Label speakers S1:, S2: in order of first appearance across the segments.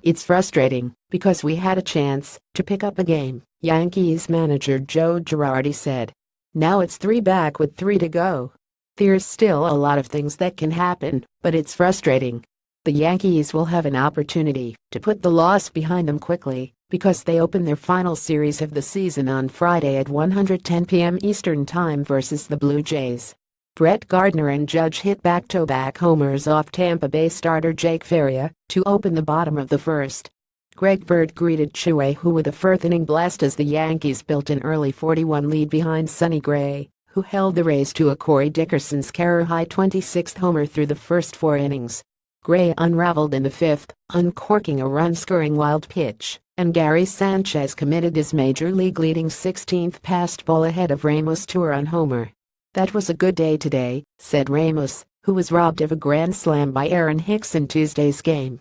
S1: "It's frustrating because we had a chance to pick up a game," Yankees manager Joe Girardi said. "Now it's 3 back with 3 to go. There's still a lot of things that can happen, but it's frustrating." The Yankees will have an opportunity to put the loss behind them quickly because they open their final series of the season on Friday at 1:10 p.m. Eastern Time versus the Blue Jays. Brett Gardner and Judge hit back-to-back homers off Tampa Bay starter Jake Faria to open the bottom of the first. Greg Bird greeted Chouehu with a fourth-inning blast as the Yankees built an early 4-1 lead behind Sonny Gray, who held the Rays to a Corey Dickerson's career-high 26th homer through the first 4 innings. Gray unraveled in the fifth, uncorking a run-scoring wild pitch, and Gary Sanchez committed his major league-leading 16th passed ball ahead of Ramos' two-run homer. "That was a good day today," said Ramos, who was robbed of a grand slam by Aaron Hicks in Tuesday's game.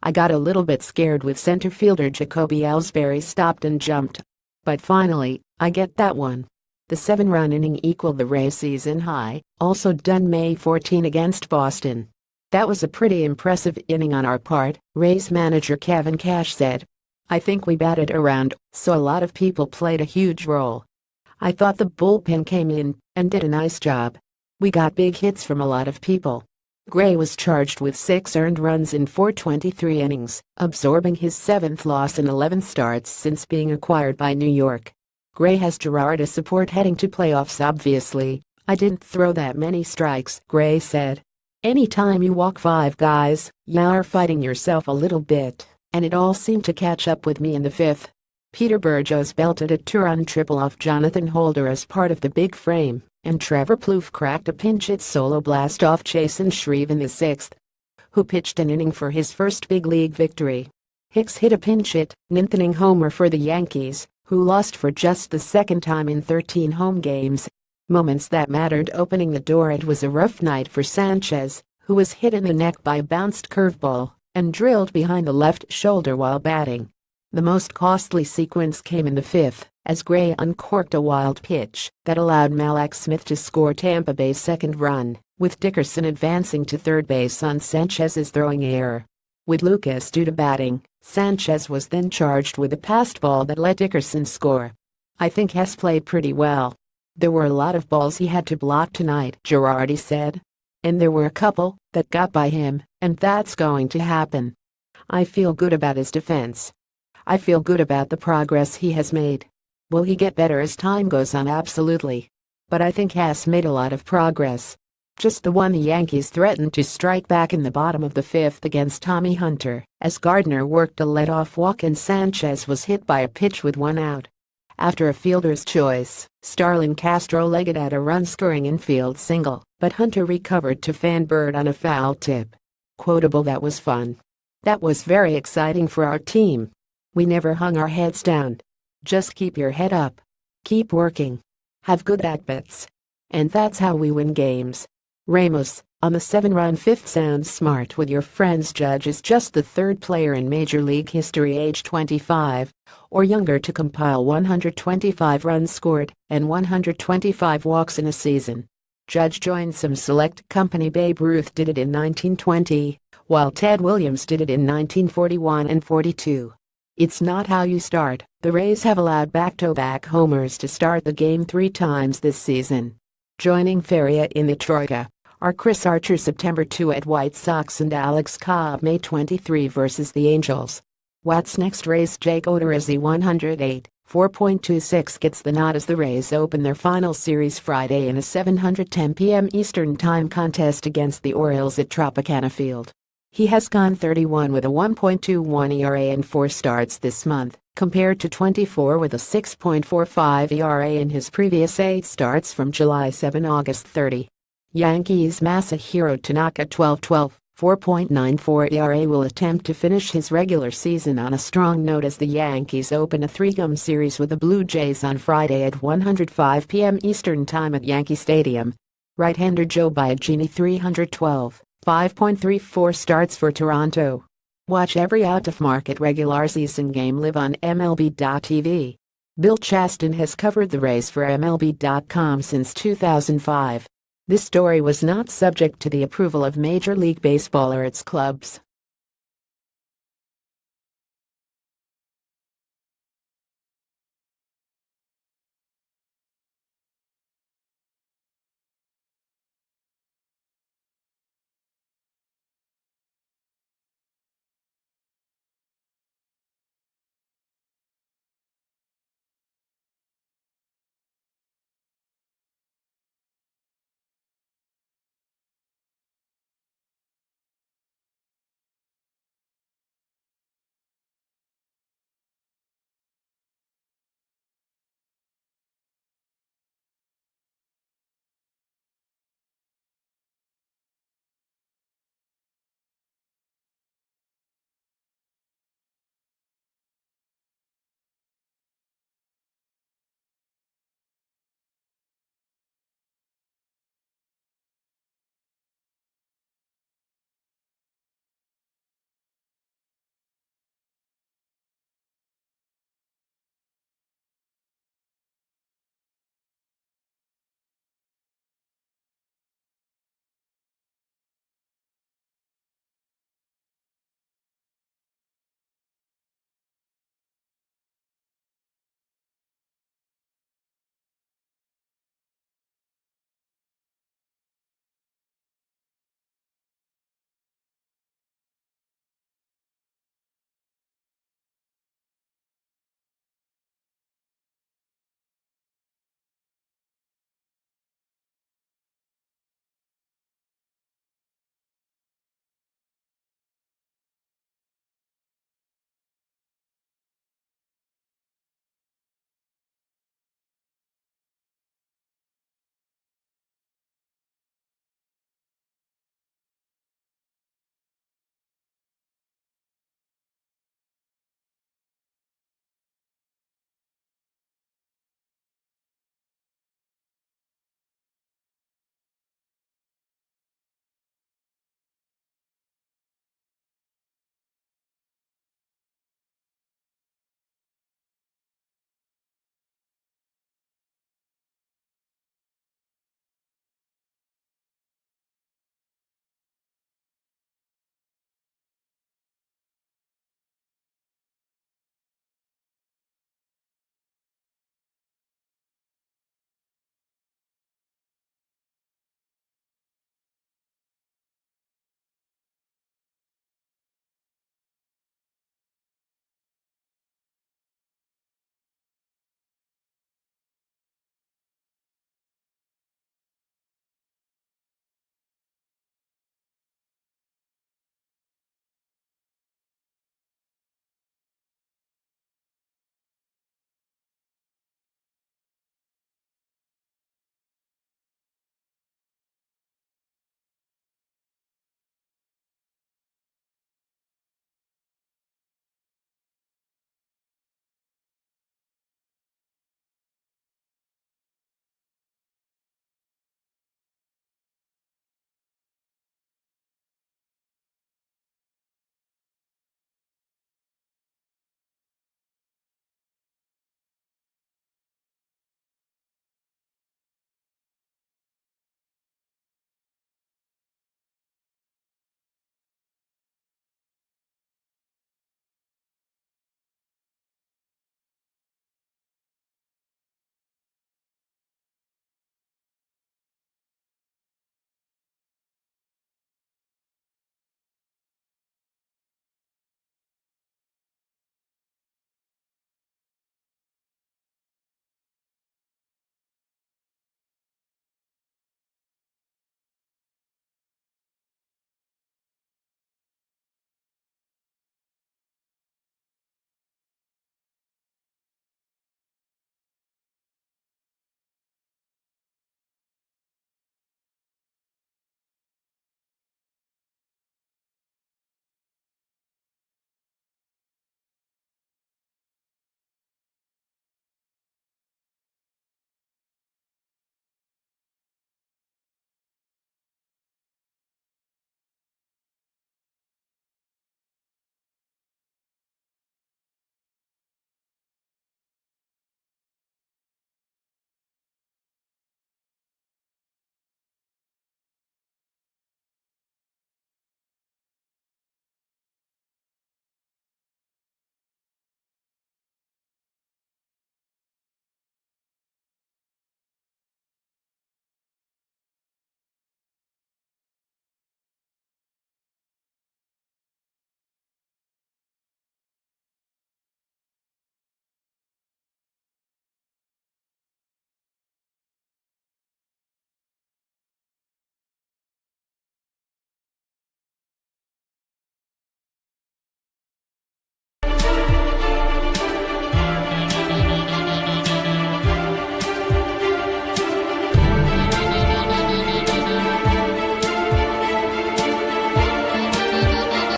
S1: "I got a little bit scared with center fielder Jacoby Ellsbury stopped and jumped. But finally, I get that one." The 7-run inning equaled the Rays' season high, also done May 14 against Boston. "That was a pretty impressive inning on our part," Rays manager Kevin Cash said. "I think we batted around, so a lot of people played a huge role. I thought the bullpen came in and did a nice job. We got big hits from a lot of people." Gray was charged with 6 earned runs in 423 innings, absorbing his 7th loss in 11 starts since being acquired by New York. Gray has Girardi support heading to playoffs. "Obviously, I didn't throw that many strikes," Gray said. "Anytime you walk 5 guys, you're fighting yourself a little bit, and it all seemed to catch up with me in the 5th. Peter Burgos belted a 2-run triple off Jonathan Holder as part of the big frame, and Trevor Plouffe cracked a pinch-hit solo blast off Jason Shreve in the 6th, who pitched an inning for his first big league victory. Hicks hit a pinch-hit, 9th-inning homer for the Yankees, who lost for just the second time in 13 home games. Moments that mattered opening the door. It was a rough night for Sanchez, who was hit in the neck by a bounced curveball and drilled behind the left shoulder while batting. The most costly sequence came in the 5th, as Gray uncorked a wild pitch that allowed Malak Smith to score Tampa Bay's second run, with Dickerson advancing to third base on Sanchez's throwing error. With Lucas due to batting, Sanchez was then charged with a passed ball that let Dickerson score. "I think Hess played pretty well. There were a lot of balls he had to block tonight," Girardi said. "And there were a couple that got by him, and that's going to happen. I feel good about his defense. I feel good about the progress he has made. Will he get better as time goes on? Absolutely. But I think Hess made a lot of progress." Just the one. The Yankees threatened to strike back in the bottom of the 5th against Tommy Hunter, as Gardner worked a leadoff walk and Sanchez was hit by a pitch with 1 out. After a fielder's choice, Starlin Castro legged at a run-scoring infield single, but Hunter recovered to fan Bird on a foul tip. Quotable: "That was fun. That was very exciting for our team. We never hung our heads down. Just keep your head up. Keep working. Have good at-bats. And that's how we win games." Ramos, on the 7-run 5th, sounds smart with your friends. Judge is just the 3rd player in Major League history age 25 or younger to compile 125 runs scored and 125 walks in a season. Judge joined some select company. Babe Ruth did it in 1920, while Ted Williams did it in 1941 and 42. It's not how you start. The Rays have allowed back-to-back homers to start the game 3 times this season. Joining Faria in the Troika are Chris Archer September 2 at White Sox and Alex Cobb May 23 versus the Angels. What's next? Rays Jake Odorizzi 108, 4.26 gets the nod as the Rays open their final series Friday in a 7:10 p.m. Eastern Time contest against the Orioles at Tropicana Field. He has gone 31 with a 1.21 ERA in 4 starts this month, compared to 24 with a 6.45 ERA in his previous 8 starts from July 7 to August 30. Yankees Masahiro Tanaka 12-12, 4.94 ERA will attempt to finish his regular season on a strong note as the Yankees open a 3-game series with the Blue Jays on Friday at 1:05 p.m. Eastern Time at Yankee Stadium. Right-hander Joe Girardi 312, 5.34 starts for Toronto. Watch every out-of-market regular season game live on MLB.tv. Bill Chaston has covered the Rays for MLB.com since 2005. This story was not subject to the approval of Major League Baseball or its clubs.